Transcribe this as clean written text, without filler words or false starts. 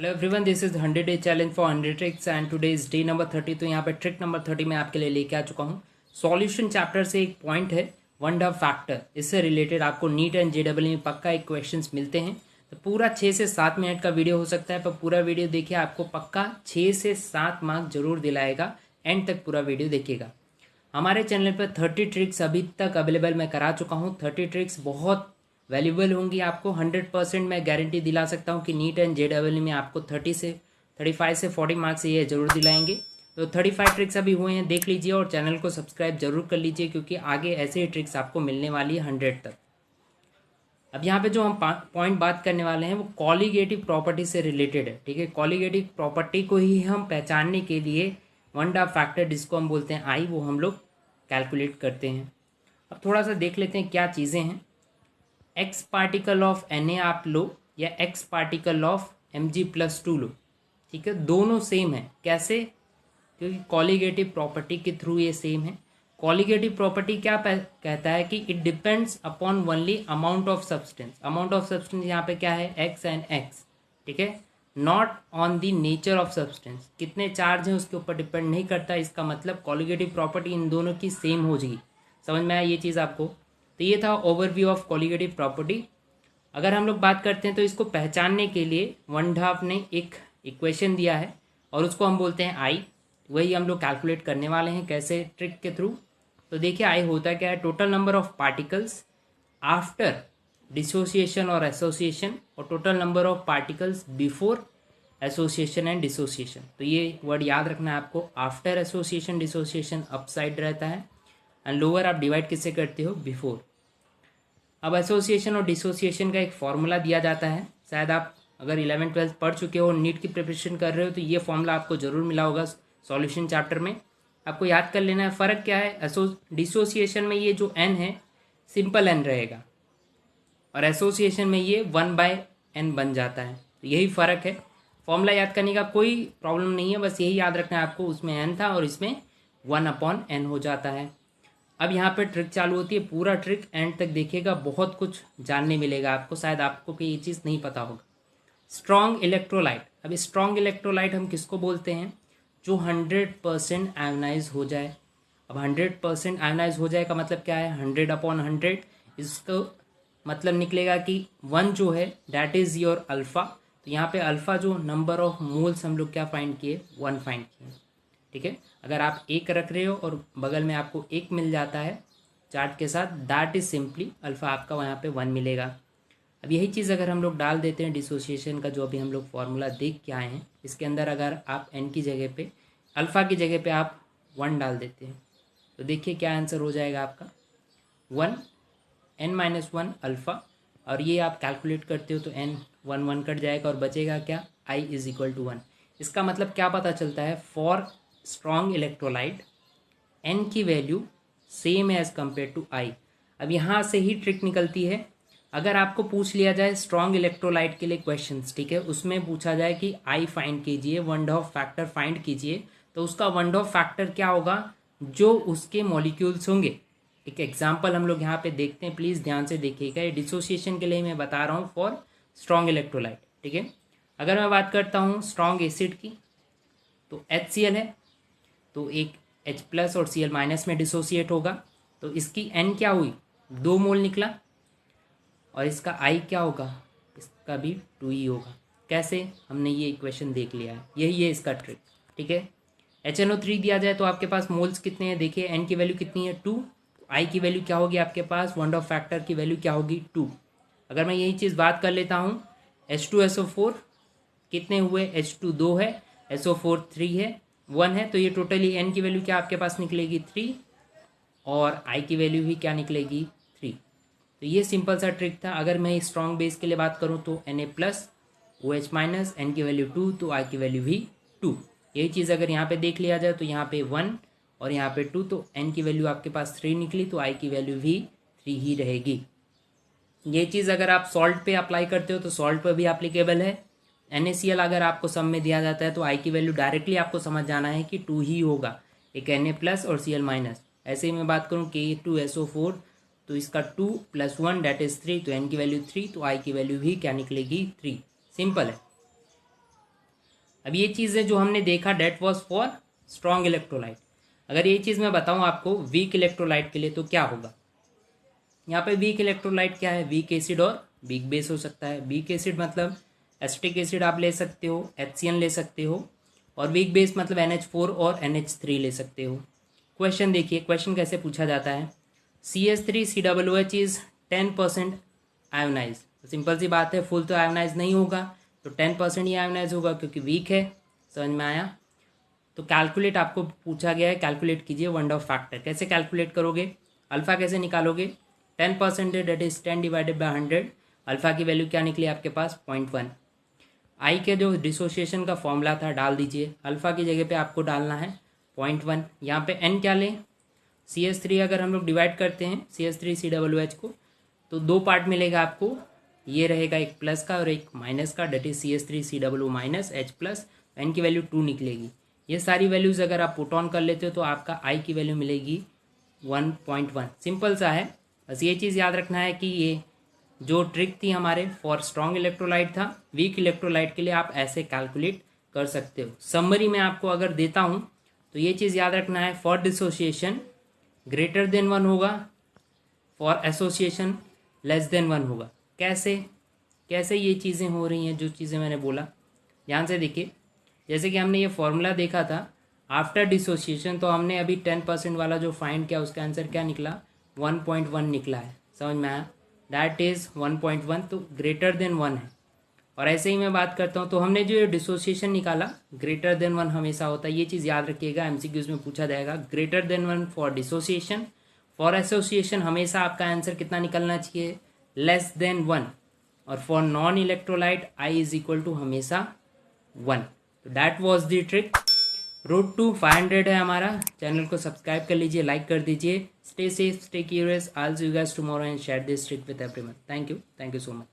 Hello everyone, this is 100 day challenge for 100 tricks and today is day number 30। तो यहाँ पे trick number 30 में आपके लिए लेके आ चुका हूँ। सॉल्यूशन चैप्टर से एक पॉइंट है वन डब फैक्टर, इससे रिलेटेड आपको नीट एंड जेडबल में पक्का एक क्वेश्चंस मिलते हैं। तो पूरा 6 से 7 मिनट का वीडियो हो सकता है, पर पूरा वीडियो देखिए, आपको पक्का 6 से 7 मार्क्स जरूर दिलाएगा। एंड तक पूरा वीडियो देखिएगा। हमारे चैनल पर 30 ट्रिक्स अभी तक अवेलेबल मैं करा चुका हूँ। 30 ट्रिक्स बहुत वैल्यूबल होंगी आपको। 100% मैं गारंटी दिला सकता हूँ कि नीट एंड जेडबल में आपको 35 से 40 मार्क्स ये जरूर दिलाएंगे। तो 35 ट्रिक्स अभी हुए हैं, देख लीजिए और चैनल को सब्सक्राइब जरूर कर लीजिए, क्योंकि आगे ऐसे ही ट्रिक्स आपको मिलने वाली है 100 तक। अब यहाँ पे जो हम पॉइंट बात करने वाले हैं वो कॉलीगेटिव प्रॉपर्टी से रिलेटेड है। ठीक है, कॉलीगेटिव प्रॉपर्टी को ही हम पहचानने के लिए वन डॉट फैक्टर, जिसको हम बोलते हैं आई, वो हम लोग कैलकुलेट करते हैं। अब थोड़ा सा देख लेते हैं क्या चीज़ें हैं। एक्स पार्टिकल ऑफ Na आप लो या एक्स पार्टिकल ऑफ Mg+2 लो। ठीक है, दोनों सेम है। कैसे? क्योंकि कॉलीगेटिव प्रॉपर्टी के थ्रू ये सेम है। कॉलीगेटिव प्रॉपर्टी क्या कहता है कि it depends upon only amount of substance. Amount of substance यहाँ पे क्या है? X and x. ठीक है, not on the nature of substance. कितने चार्ज हैं उसके ऊपर डिपेंड नहीं करता। इसका मतलब कॉलीगेटिव प्रॉपर्टी इन दोनों की सेम हो जाएगी। समझ में आया ये चीज़ आपको? तो ये था ओवरव्यू ऑफ कॉलीगेटिव प्रॉपर्टी। अगर हम लोग बात करते हैं तो इसको पहचानने के लिए वन डाफ ने एक इक्वेशन दिया है और उसको हम बोलते हैं आई। वही हम लोग कैलकुलेट करने वाले हैं। कैसे? ट्रिक के थ्रू। तो देखिए आई होता क्या है? Total number of particles after dissociation और एसोसिएशन, और total number of particles before association and dissociation. तो ये वर्ड याद रखना है आपको। आफ्टर एसोसिएशन डिसोसिएशन अपसाइड रहता है एंड लोअर आप डिवाइड किससे करते हो? बिफोर। अब एसोसिएशन और डिसोसिएशन का एक फॉर्मूला दिया जाता है। शायद आप अगर 11th-12th पढ़ चुके हो और नीट की प्रिपरेशन कर रहे हो तो ये फॉर्मूला आपको जरूर मिला होगा सॉल्यूशन चैप्टर में। आपको याद कर लेना है। फ़र्क क्या है? डिसोसिएशन में ये जो एन है सिंपल एन रहेगा और एसोसिएशन में ये 1/n बन जाता है। तो यही फ़र्क है। फॉर्मूला याद करने का कोई प्रॉब्लम नहीं है, बस यही याद रखना है आपको। उसमें n था और इसमें 1/n हो जाता है। अब यहाँ पे ट्रिक चालू होती है। पूरा ट्रिक एंड तक देखिएगा, बहुत कुछ जानने मिलेगा आपको। शायद आपको कि ये चीज़ नहीं पता होगा। Strong electrolyte. अब स्ट्रॉन्ग इलेक्ट्रोलाइट हम किसको बोलते हैं? जो 100% आयोनाइज हो जाए। अब 100% आयोनाइज हो जाए का मतलब क्या है? 100/100। इसको मतलब निकलेगा कि 1 जो है डैट इज़ योर अल्फ़ा। तो यहाँ पे अल्फ़ा जो नंबर ऑफ मोल्स हम लोग क्या फाइंड किए? 1 फाइंड किए। ठीक है, अगर आप 1 रख रहे हो और बगल में आपको 1 मिल जाता है चार्ट के साथ, दैट इज सिंपली अल्फ़ा। आपका वहाँ पे 1 मिलेगा। अब यही चीज़ अगर हम लोग डाल देते हैं डिसोसिएशन का, जो अभी हम लोग फॉर्मूला देख के आए हैं, इसके अंदर अगर आप एन की जगह पे, अल्फ़ा की जगह पे आप 1 डाल देते हैं तो देखिए क्या आंसर हो जाएगा आपका? 1 n-1 अल्फ़ा। और ये आप कैलकुलेट करते हो तो n 1 कट जाएगा और बचेगा क्या? I = 1। इसका मतलब क्या पता चलता है? फॉर स्ट्रॉन्ग इलेक्ट्रोलाइट n की value same as compare to I। अब यहाँ से ही ट्रिक निकलती है। अगर आपको पूछ लिया जाए स्ट्रॉन्ग इलेक्ट्रोलाइट के लिए क्वेश्चंस, ठीक है, उसमें पूछा जाए कि I फाइंड कीजिए, वन डॉफ फैक्टर फाइंड कीजिए, तो उसका वन डॉफ फैक्टर क्या होगा? जो उसके मॉलिक्यूल्स होंगे। एक एग्जाम्पल हम लोग यहाँ पे देखते हैं, प्लीज़ ध्यान से देखिएगा। ये डिसोसिएशन के लिए मैं बता रहा हूँ फॉर स्ट्रॉन्ग इलेक्ट्रोलाइट। ठीक है, अगर मैं बात करता हूँ स्ट्रॉन्ग एसिड की, तो HCl है, तो एक H+ और Cl- में डिसोसिएट होगा। तो इसकी N क्या हुई? 2 मोल निकला। और इसका I क्या होगा? इसका भी 2 ही होगा। कैसे? हमने ये इक्वेशन देख लिया है, यही है इसका ट्रिक। ठीक है, HNO3 दिया जाए तो आपके पास मोल्स कितने हैं? देखिए N की वैल्यू कितनी है? 2। I की वैल्यू क्या होगी आपके पास? वन डॉफ फैक्टर की वैल्यू क्या होगी? 2। अगर मैं यही चीज़ बात कर लेता हूँ, H2SO4 कितने हुए? H2 2 है, SO4 3 है, 1 है। तो ये टोटली N की वैल्यू क्या आपके पास निकलेगी? 3। और I की वैल्यू भी क्या निकलेगी? 3। तो ये सिंपल सा ट्रिक था। अगर मैं स्ट्रॉन्ग बेस के लिए बात करूँ तो Na+, OH-, N की वैल्यू 2, तो I की वैल्यू भी 2। यही चीज़ अगर यहाँ पे देख लिया जाए तो यहाँ पे 1 और यहाँ पे 2, तो N की वैल्यू आपके पास 3 निकली, तो I की वैल्यू भी 3 ही रहेगी। ये चीज़ अगर आप सॉल्ट पे अप्लाई करते हो तो सॉल्ट पर भी एप्लीकेबल है। NaCl अगर आपको सम में दिया जाता है तो I की वैल्यू डायरेक्टली आपको समझ जाना है कि 2 ही होगा, एक Na+ और Cl-। ऐसे ही मैं बात करूँ K2SO4, तो इसका 2 + 1 दैट इज़ 3, तो N की वैल्यू 3, तो I की वैल्यू भी क्या निकलेगी? 3। सिंपल है। अब ये चीज़ें जो हमने देखा that was for strong electrolyte. अगर ये चीज़ मैं बताऊँ आपको वीक इलेक्ट्रोलाइट के लिए तो क्या होगा। यहाँ पे वीक इलेक्ट्रोलाइट क्या है, वीक एसिड और वीक बेस हो सकता है। वीक एसिड मतलब एसिटिक एसिड आप ले सकते हो, HCl ले सकते हो, और वीक बेस मतलब NH4 और NH3 ले सकते हो। क्वेश्चन देखिए, क्वेश्चन कैसे पूछा जाता है। CH3COOH is 10% ionise. सिंपल सी बात है, फुल तो आयोनाइज नहीं होगा, तो 10% ही आयोनाइज होगा क्योंकि वीक है। समझ में आया। तो कैलकुलेट आपको पूछा गया है, कैलकुलेट कीजिए वन ऑफ फैक्टर। कैसे कैलकुलेट करोगे, अल्फा कैसे निकालोगे, 10% that is 10 divided by 100। Alpha की वैल्यू क्या निकली आपके पास 0.1। आई के जो डिसोसिएशन का फॉर्मूला था डाल दीजिए, अल्फा की जगह पे आपको डालना है 0.1। यहाँ पे n क्या लें, CH3 अगर हम लोग डिवाइड करते हैं CH3COOH को तो दो पार्ट मिलेगा आपको, ये रहेगा एक प्लस का और एक माइनस का, that is CH3COO minus H plus, n की वैल्यू 2 निकलेगी। ये सारी वैल्यूज़ अगर आप पुट ऑन कर लेते हो तो आपका I की वैल्यू मिलेगी 1.1। सिंपल सा है, बस ये चीज़ याद रखना है कि ये जो ट्रिक थी हमारे फॉर स्ट्रॉन्ग इलेक्ट्रोलाइट था, वीक इलेक्ट्रोलाइट के लिए आप ऐसे कैलकुलेट कर सकते हो। समरी में आपको अगर देता हूँ तो ये चीज़ याद रखना है, फॉर डिसोसिएशन ग्रेटर देन 1 होगा, फॉर एसोसिएशन लेस देन 1 होगा। कैसे कैसे ये चीज़ें हो रही हैं, जो चीज़ें मैंने बोला ध्यान से देखिए। जैसे कि हमने ये फॉर्मूला देखा था आफ्टर डिसोसिएशन, तो हमने अभी 10% वाला जो फाइंड किया उसका आंसर क्या निकला 1.1 निकला है। समझ में आया, दैट इज़ 1.1, तो ग्रेटर देन 1 है। और ऐसे ही मैं बात करता हूँ, तो हमने जो डिसोसिएशन निकाला ग्रेटर देन 1 हमेशा होता है, ये चीज़ याद रखिएगा, MCQs में पूछा जाएगा। Greater than 1 for dissociation, for association हमेशा आपका आंसर कितना निकलना चाहिए, लेस देन 1, और for non electrolyte I is equal to हमेशा 1। तो that was the trick. Road to 500 है हमारा। चैनल को सब्सक्राइब कर लीजिए, लाइक कर दीजिए। Stay safe, stay curious. I will see you guys tomorrow and share this trick with everyone. Thank you so much.